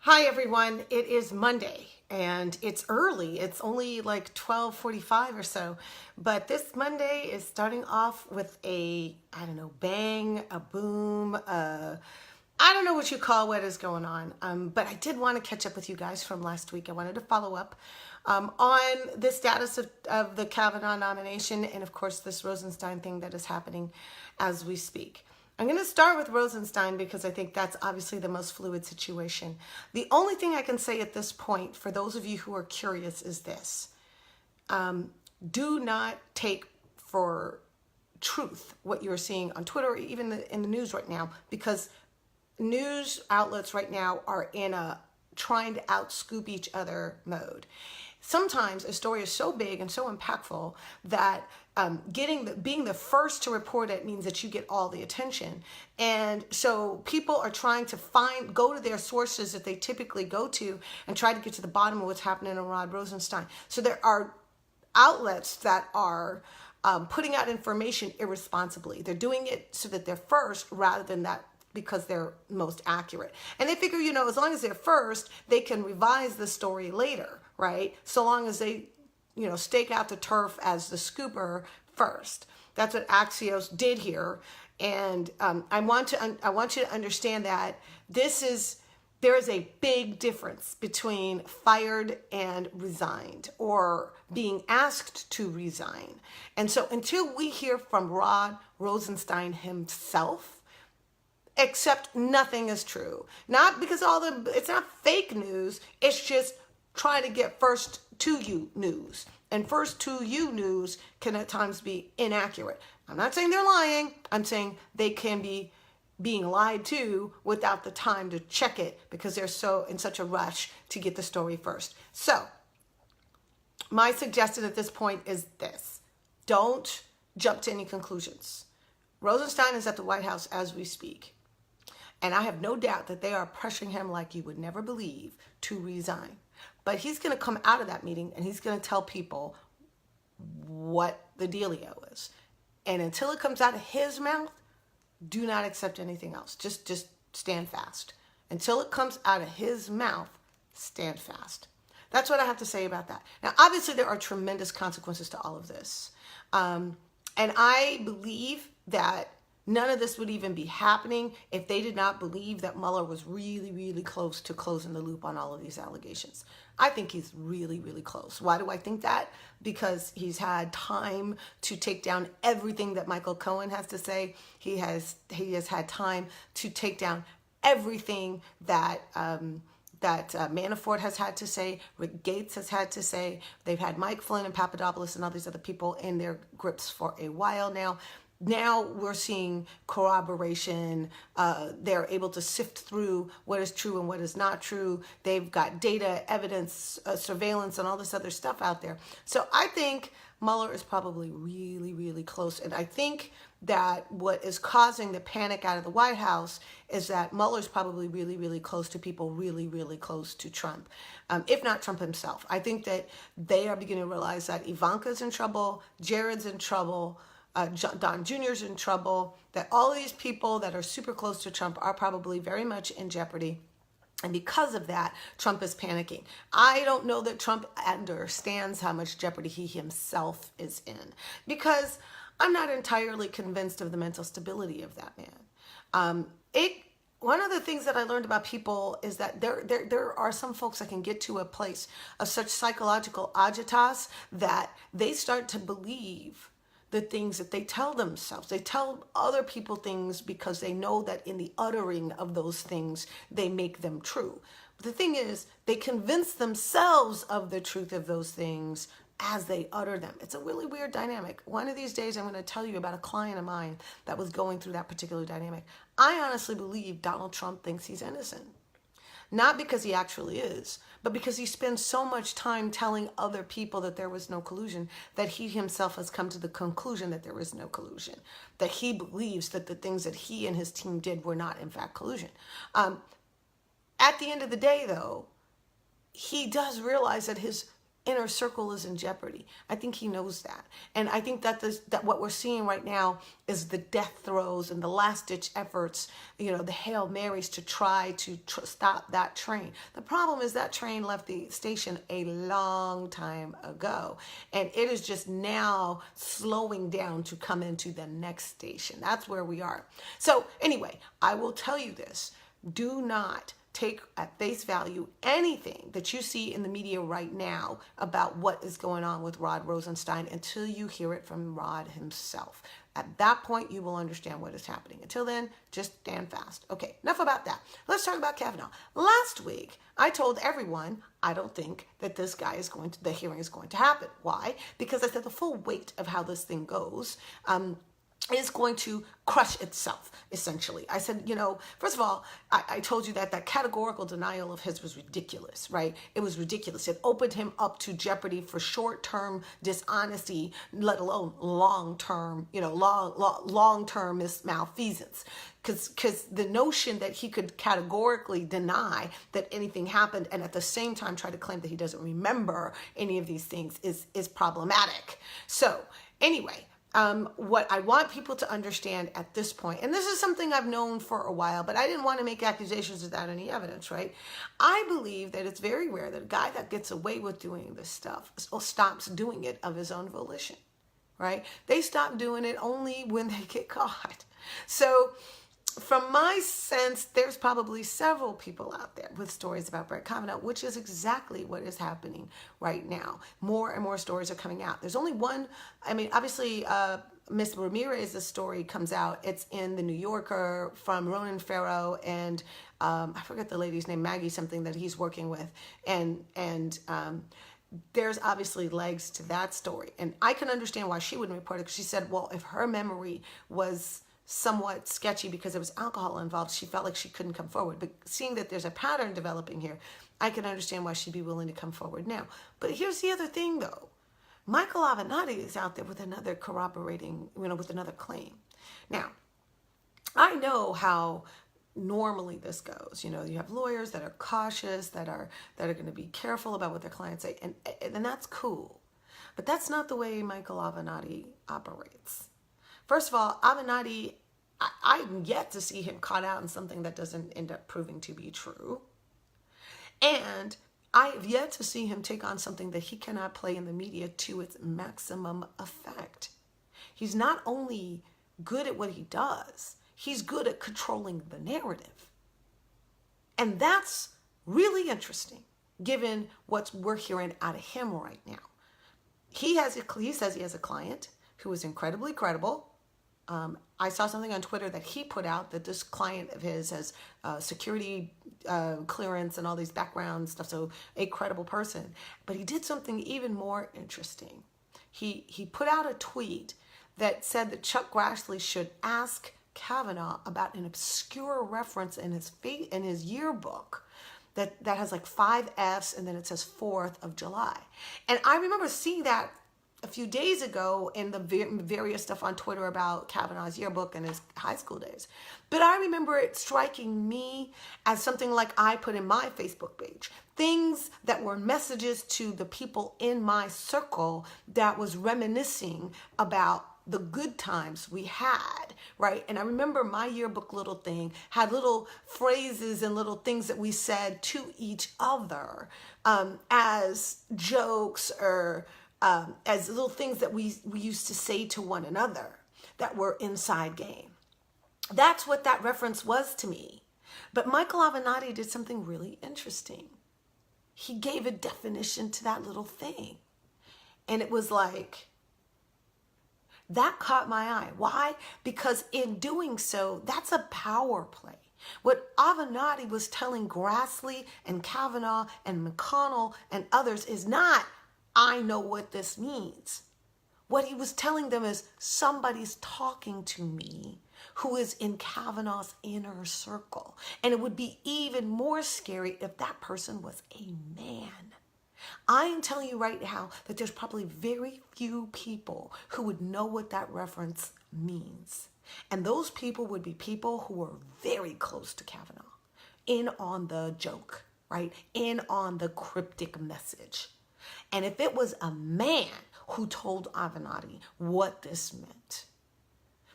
Hi everyone, it is Monday and it's early. It's only like 12:45 or so, but this Monday is starting off with I don't know, bang, a boom, I don't know what you call what is going on, but I did want to catch up with you guys from last week. I wanted to follow up on the status of the Kavanaugh nomination and of course this Rosenstein thing that is happening as we speak. I'm going to start with Rosenstein because I think that's obviously the most fluid situation. The only thing I can say at this point, for those of you who are curious, is this. Do not take for truth what you're seeing on Twitter or even in the news right now, because news outlets right now are in a trying to outscoop each other mode. Sometimes a story is so big and so impactful that being the first to report it means that you get all the attention. And so people are trying to go to their sources that they typically go to and try to get to the bottom of what's happening around Rosenstein. So there are outlets that are putting out information irresponsibly. They're doing it so that they're first rather than that because they're most accurate. And they figure, as long as they're first, they can revise the story later, right? So long as they, stake out the turf as the scooper first. That's what Axios did here. And I want you to understand that there is a big difference between fired and resigned or being asked to resign. And so until we hear from Rod Rosenstein himself, except nothing is true. Not because it's not fake news, it's just trying to get first to you news. And first to you news can at times be inaccurate. I'm not saying they're lying, I'm saying they can be being lied to without the time to check it because they're so in such a rush to get the story first. So, my suggestion at this point is this. Don't jump to any conclusions. Rosenstein is at the White House as we speak. And I have no doubt that they are pressuring him like you would never believe to resign. But he's going to come out of that meeting and he's going to tell people what the dealio is. And until it comes out of his mouth, do not accept anything else. Just stand fast. Until it comes out of his mouth, stand fast. That's what I have to say about that. Now, obviously, there are tremendous consequences to all of this. And I believe that none of this would even be happening if they did not believe that Mueller was really, really close to closing the loop on all of these allegations. I think he's really, really close. Why do I think that? Because he's had time to take down everything that Michael Cohen has to say. He has had time to take down everything that Manafort has had to say, Rick Gates has had to say. They've had Mike Flynn and Papadopoulos and all these other people in their grips for a while now. Now we're seeing corroboration. They're able to sift through what is true and what is not true. They've got data, evidence, surveillance, and all this other stuff out there. So I think Mueller is probably really, really close. And I think that what is causing the panic out of the White House is that Mueller's probably really, really close to people really, really close to Trump, if not Trump himself. I think that they are beginning to realize that Ivanka's in trouble, Jared's in trouble, Don Jr.'s in trouble, that all of these people that are super close to Trump are probably very much in jeopardy. And because of that, Trump is panicking. I don't know that Trump understands how much jeopardy he himself is in, because I'm not entirely convinced of the mental stability of that man. One of the things that I learned about people is that there are some folks that can get to a place of such psychological agitas that they start to believe the things that they tell themselves. They tell other people things because they know that in the uttering of those things, they make them true. But the thing is, they convince themselves of the truth of those things as they utter them. It's a really weird dynamic. One of these days, I'm going to tell you about a client of mine that was going through that particular dynamic. I honestly believe Donald Trump thinks he's innocent. Not because he actually is, but because he spends so much time telling other people that there was no collusion, that he himself has come to the conclusion that there was no collusion, that he believes that the things that he and his team did were not, in fact, collusion. At the end of the day, though, he does realize that his inner circle is in jeopardy. I think he knows that. And I think that that what we're seeing right now is the death throes and the last ditch efforts, the Hail Marys to try to stop that train. The problem is that train left the station a long time ago. And it is just now slowing down to come into the next station. That's where we are. So anyway, I will tell you this. Do not take at face value anything that you see in the media right now about what is going on with Rod Rosenstein until you hear it from Rod himself. At that point, you will understand what is happening. Until then, just stand fast. Okay, enough about that. Let's talk about Kavanaugh. Last week, I told everyone I don't think that the hearing is going to happen. Why? Because I said the full weight of how this thing goes is going to crush itself, essentially. I said, first of all, I told you that categorical denial of his was ridiculous, right? It was ridiculous. It opened him up to jeopardy for short-term dishonesty, let alone long-term, long-term malfeasance. Because the notion that he could categorically deny that anything happened and at the same time try to claim that he doesn't remember any of these things is problematic. So anyway, what I want people to understand at this point, and this is something I've known for a while, but I didn't want to make accusations without any evidence, right? I believe that it's very rare that a guy that gets away with doing this stuff stops doing it of his own volition, right? They stop doing it only when they get caught. So from my sense, there's probably several people out there with stories about Brett Kavanaugh, which is exactly what is happening right now. More and more stories are coming out. There's only one, obviously, Miss Ramirez's story comes out. It's in the New Yorker from Ronan Farrow and I forget the lady's name, Maggie something that he's working with. And there's obviously legs to that story. And I can understand why she wouldn't report it, because she said, well, if her memory was somewhat sketchy because there was alcohol involved, she felt like she couldn't come forward. But seeing that there's a pattern developing here, I can understand why she'd be willing to come forward now. But here's the other thing, though. Michael Avenatti is out there with another corroborating, with another claim. Now, I know how normally this goes. You have lawyers that are cautious, that are going to be careful about what their clients say, and that's cool. But that's not the way Michael Avenatti operates. First of all, Avenatti, I'm yet to see him caught out in something that doesn't end up proving to be true. And I have yet to see him take on something that he cannot play in the media to its maximum effect. He's not only good at what he does, he's good at controlling the narrative. And that's really interesting, given what we're hearing out of him right now. He says he has a client who is incredibly credible. I saw something on Twitter that he put out that this client of his has security clearance and all these background stuff, so a credible person. But he did something even more interesting. He put out a tweet that said that Chuck Grassley should ask Kavanaugh about an obscure reference in his yearbook that has like 5 F's and then it says 4th of July. And I remember seeing that a few days ago in the various stuff on Twitter about Kavanaugh's yearbook and his high school days. But I remember it striking me as something like I put in my Facebook page. Things that were messages to the people in my circle that was reminiscing about the good times we had, right? And I remember my yearbook little thing had little phrases and little things that we said to each other as jokes or as little things that we used to say to one another that were inside game. That's what that reference was to me. But Michael Avenatti did something really interesting. He gave a definition to that little thing. And it was like, that caught my eye. Why? Because in doing so, that's a power play. What Avenatti was telling Grassley and Kavanaugh and McConnell and others is not, I know what this means. What he was telling them is, somebody's talking to me who is in Kavanaugh's inner circle. And it would be even more scary if that person was a man. I am telling you right now that there's probably very few people who would know what that reference means. And those people would be people who are very close to Kavanaugh, in on the joke, right? In on the cryptic message. And if it was a man who told Avenatti what this meant,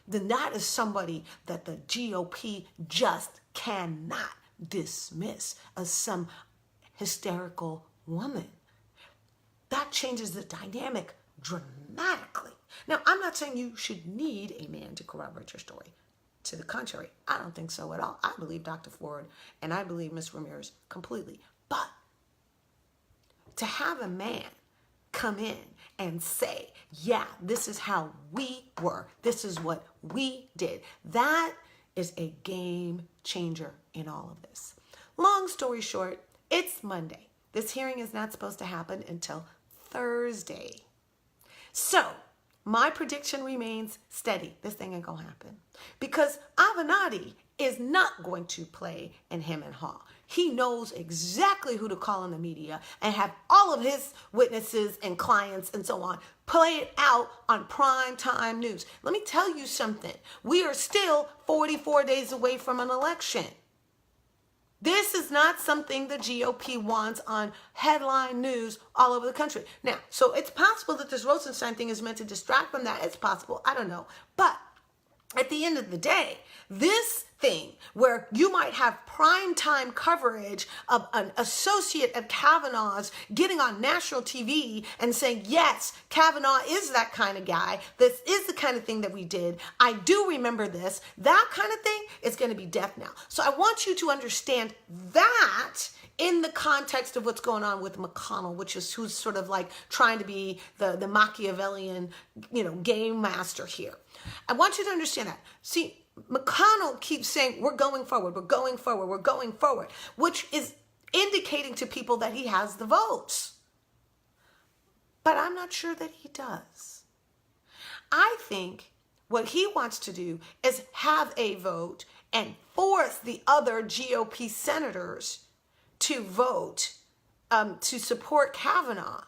then that is somebody that the GOP just cannot dismiss as some hysterical woman. That changes the dynamic dramatically. Now, I'm not saying you should need a man to corroborate your story. To the contrary, I don't think so at all. I believe Dr. Ford and I believe Ms. Ramirez completely. But to have a man come in and say, yeah, this is how we were, this is what we did, that is a game changer in all of this. Long story short, it's Monday. This hearing is not supposed to happen until Thursday. So my prediction remains steady. This thing ain't gonna happen because Avenatti is not going to play in him and Haw. He knows exactly who to call in the media and have all of his witnesses and clients and so on play it out on prime time news. Let me tell you something. We are still 44 days away from an election. This is not something the GOP wants on headline news all over the country. Now, so it's possible that this Rosenstein thing is meant to distract from that. It's possible. I don't know. But at the end of the day, this thing where you might have primetime coverage of an associate of Kavanaugh's getting on national TV and saying, yes, Kavanaugh is that kind of guy. This is the kind of thing that we did. I do remember this. That kind of thing is going to be death now. So I want you to understand that in the context of what's going on with McConnell, which is who's sort of like trying to be the Machiavellian, game master here. I want you to understand that. See, McConnell keeps saying, we're going forward, we're going forward, we're going forward, which is indicating to people that he has the votes. But I'm not sure that he does. I think what he wants to do is have a vote and force the other GOP senators to vote to support Kavanaugh.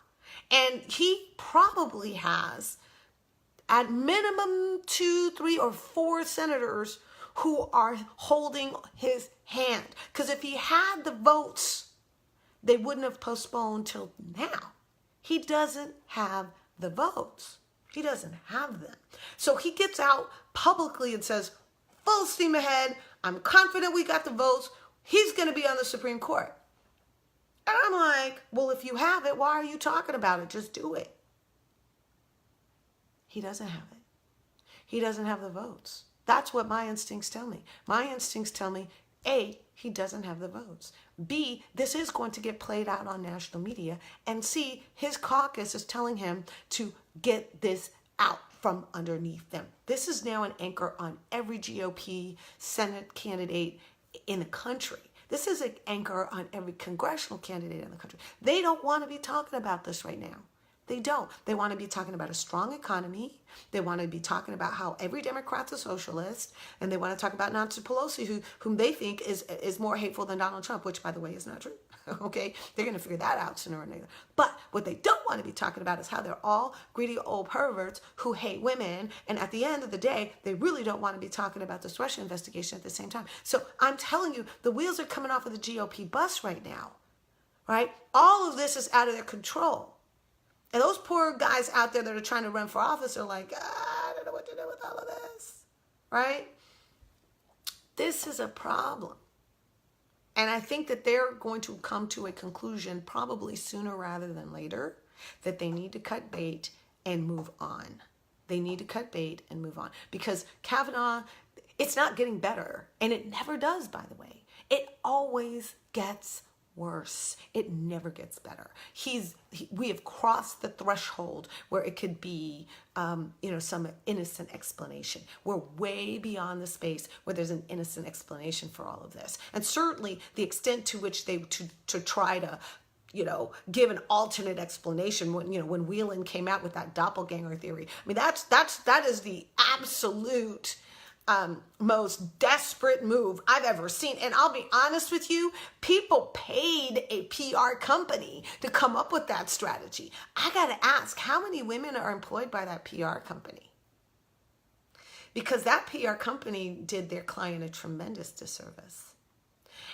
And he probably has at minimum 2, 3, or 4 senators who are holding his hand. Because if he had the votes, they wouldn't have postponed till now. He doesn't have the votes. He doesn't have them. So he gets out publicly and says, full steam ahead. I'm confident we got the votes. He's going to be on the Supreme Court. And I'm like, well, if you have it, why are you talking about it? Just do it. He doesn't have it. He doesn't have the votes. That's what my instincts tell me. My instincts tell me, A, he doesn't have the votes. B, this is going to get played out on national media. And C, his caucus is telling him to get this out from underneath them. This is now an anchor on every GOP Senate candidate in the country. This is an anchor on every congressional candidate in the country. They don't want to be talking about this right now. They don't. They want to be talking about a strong economy. They want to be talking about how every Democrat's a socialist. And they want to talk about Nancy Pelosi, whom they think is more hateful than Donald Trump, which, by the way, is not true. Okay? They're going to figure that out sooner or later. But what they don't want to be talking about is how they're all greedy old perverts who hate women. And at the end of the day, they really don't want to be talking about this Russia investigation at the same time. So I'm telling you, the wheels are coming off of the GOP bus right now. Right? All of this is out of their control. And those poor guys out there that are trying to run for office are like, I don't know what to do with all of this, right? This is a problem. And I think that they're going to come to a conclusion probably sooner rather than later that they need to cut bait and move on. They need to cut bait and move on. Because Kavanaugh, it's not getting better. And it never does, by the way. It always gets worse. It never gets better. We have crossed the threshold where it could be, some innocent explanation. We're way beyond the space where there's an innocent explanation for all of this. And certainly the extent to which they to try to give an alternate explanation when Whelan came out with that doppelganger theory. I mean, that is the absolute most desperate move I've ever seen. And I'll be honest with you, people paid a PR company to come up with that strategy. I got to ask, how many women are employed by that PR company? Because that PR company did their client a tremendous disservice.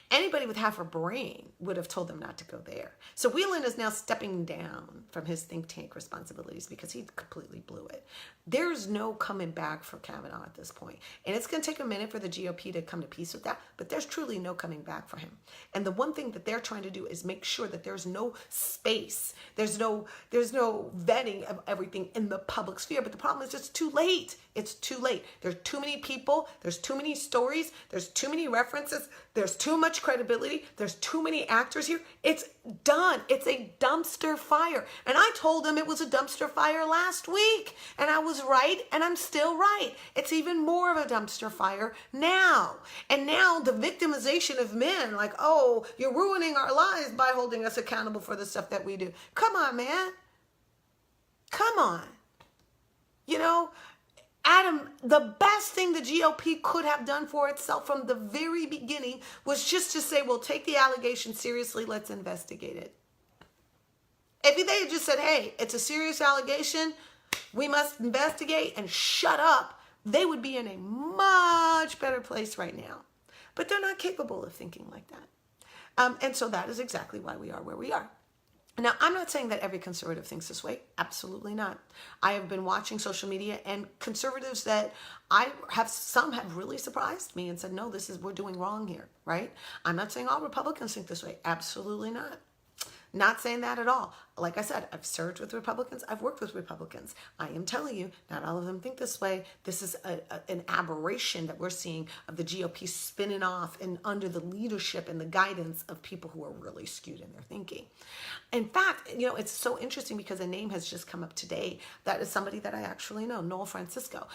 Anybody with half a brain would have told them not to go there. So Whelan is now stepping down from his think tank responsibilities because he completely blew it. There's no coming back for Kavanaugh at this point. And it's going to take a minute for the GOP to come to peace with that, but there's truly no coming back for him. And the one thing that they're trying to do is make sure that there's no space. There's no vetting of everything in the public sphere. But the problem is it's too late. It's too late. There's too many people. There's too many stories. There's too many references. There's too much credibility. There's too many actors here. It's done. It's a dumpster fire. And I told them it was a dumpster fire last week. And I was right, and I'm still right. It's even more of a dumpster fire now. And now the victimization of men, like, oh, you're ruining our lives by holding us accountable for the stuff that we do. Come on, man. Come on. You know, Adam, the best thing the GOP could have done for itself from the very beginning was just to say, well, take the allegation seriously, let's investigate it. If they had just said, hey, it's a serious allegation, we must investigate and shut up, they would be in a much better place right now. But they're not capable of thinking like that. And so that is exactly why we are where we are. Now, I'm not saying that every conservative thinks this way. Absolutely not. I have been watching social media, and conservatives that some have really surprised me and said, no, we're doing wrong here, right? I'm not saying all Republicans think this way. Absolutely not. Not saying that at all. Like I said, I've served with Republicans. I've worked with Republicans. I am telling you, not all of them think this way. This is an aberration that we're seeing of the GOP spinning off and under the leadership and the guidance of people who are really skewed in their thinking. In fact, you know, it's so interesting because a name has just come up today that is somebody that I actually know, Noel Francisco.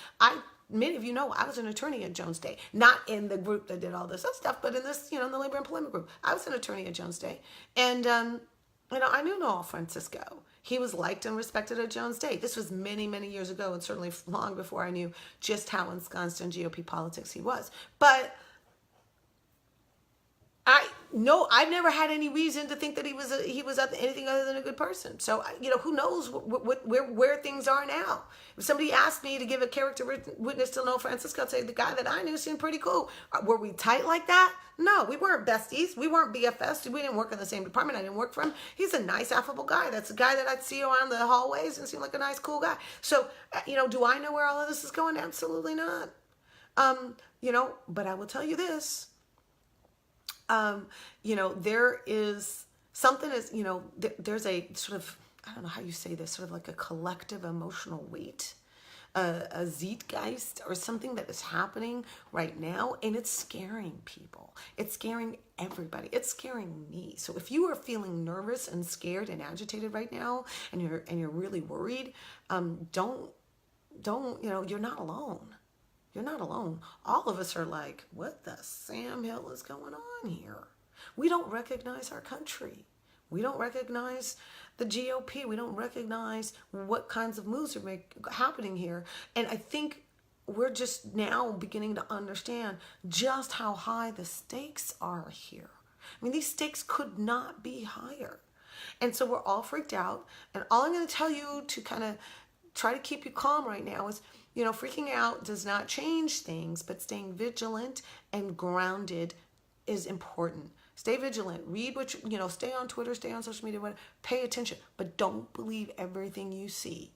Many of you know I was an attorney at Jones Day, not in the group that did all this other stuff, but in this, you know, in the labor employment group. I was an attorney at Jones Day. And, you know, I knew Noel Francisco. He was liked and respected at Jones Day. This was many, many years ago, and certainly long before I knew just how ensconced in GOP politics he was. But I've never had any reason to think that he was anything other than a good person. So, you know, who knows where things are now. If somebody asked me to give a character witness to Noel Francisco, I'd say the guy that I knew seemed pretty cool. Were we tight like that? No, we weren't besties. We weren't BFFs. We didn't work in the same department. I didn't work for him. He's a nice, affable guy. That's a guy that I'd see around the hallways and seem like a nice, cool guy. So, you know, do I know where all of this is going? Absolutely not. You know, but I will tell you this. You know, there is something is, you know, there's a sort of, I don't know how you say this, sort of like a collective emotional weight, a Zeitgeist or something that is happening right now. And it's scaring people. It's scaring everybody. It's scaring me. So if you are feeling nervous and scared and agitated right now, and you're really worried, don't, you know, you're not alone. You're not alone. All of us are like, what the Sam Hill is going on here? We don't recognize our country. We don't recognize the GOP. We don't recognize what kinds of moves are happening here. And I think we're just now beginning to understand just how high the stakes are here. I mean, these stakes could not be higher. And so we're all freaked out. And all I'm going to tell you to kind of try to keep you calm right now is, you know, freaking out does not change things, but staying vigilant and grounded is important. Stay vigilant. Read what you know, stay on Twitter, stay on social media, whatever. Pay attention, but don't believe everything you see.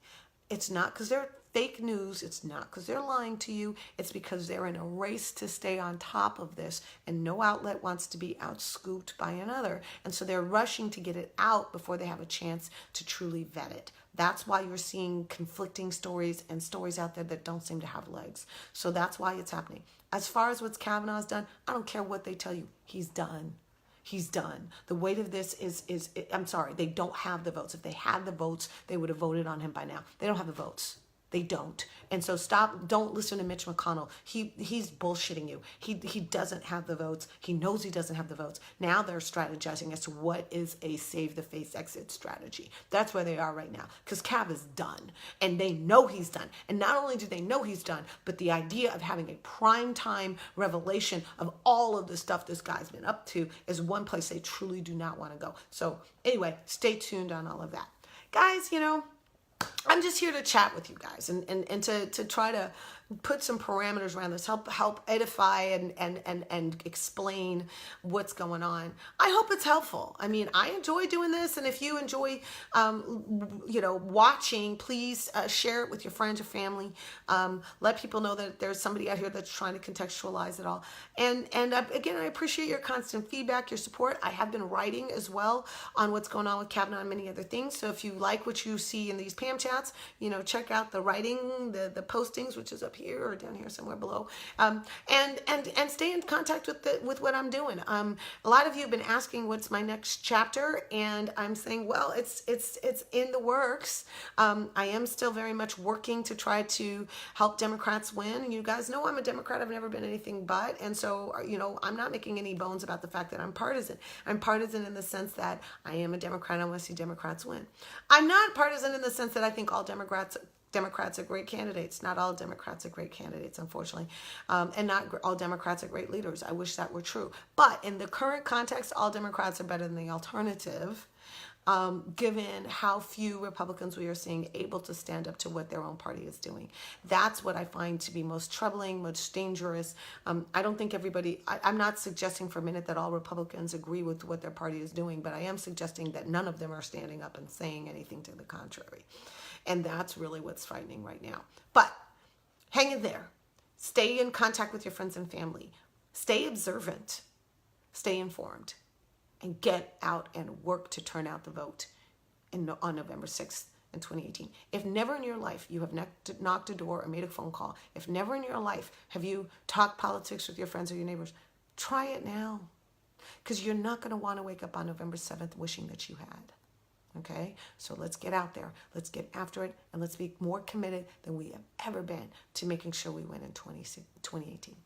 It's not because they're fake news. It's not because they're lying to you. It's because they're in a race to stay on top of this, and no outlet wants to be outscooped by another. And so they're rushing to get it out before they have a chance to truly vet it. That's why you're seeing conflicting stories and stories out there that don't seem to have legs. So that's why it's happening. As far as what Kavanaugh's done, I don't care what they tell you. He's done. He's done. The weight of this is I'm sorry, they don't have the votes. If they had the votes, they would have voted on him by now. They don't have the votes. They don't. And so don't listen to Mitch McConnell. He's bullshitting you. He doesn't have the votes. He knows he doesn't have the votes. Now they're strategizing as to what is a save the face exit strategy. That's where they are right now. Because Cav is done. And they know he's done. And not only do they know he's done, but the idea of having a prime time revelation of all of the stuff this guy's been up to is one place they truly do not want to go. So anyway, stay tuned on all of that. Guys, you know, I'm just here to chat with you guys and to try to put some parameters around this, help edify and explain what's going on. I hope it's helpful. I mean, I enjoy doing this, and if you enjoy, watching, please share it with your friends, your family. Let people know that there's somebody out here that's trying to contextualize it all. And again, I appreciate your constant feedback, your support. I have been writing as well on what's going on with Kavanaugh and many other things. So if you like what you see in these Pam chats, check out the writing, the postings, which is up here or down here somewhere below, and stay in contact with what I'm doing. A lot of you have been asking what's my next chapter, and I'm saying, well, it's in the works. I am still very much working to try to help Democrats win. You guys know I'm a Democrat. I've never been anything but, and so I'm not making any bones about the fact that I'm partisan. I'm partisan in the sense that I am a Democrat. I want to see Democrats win. I'm not partisan in the sense that I think all Democrats are great candidates. Not all Democrats are great candidates, unfortunately. And not all Democrats are great leaders. I wish that were true. But in the current context, all Democrats are better than the alternative, given how few Republicans we are seeing able to stand up to what their own party is doing. That's what I find to be most troubling, most dangerous. I don't think I'm not suggesting for a minute that all Republicans agree with what their party is doing, but I am suggesting that none of them are standing up and saying anything to the contrary. And that's really what's frightening right now. But hang in there. Stay in contact with your friends and family. Stay observant. Stay informed. And get out and work to turn out the vote on November 6th in 2018. If never in your life you have knocked a door or made a phone call, if never in your life have you talked politics with your friends or your neighbors, try it now. Because you're not going to want to wake up on November 7th wishing that you had. Okay, so let's get out there, let's get after it, and let's be more committed than we have ever been to making sure we win in 2018.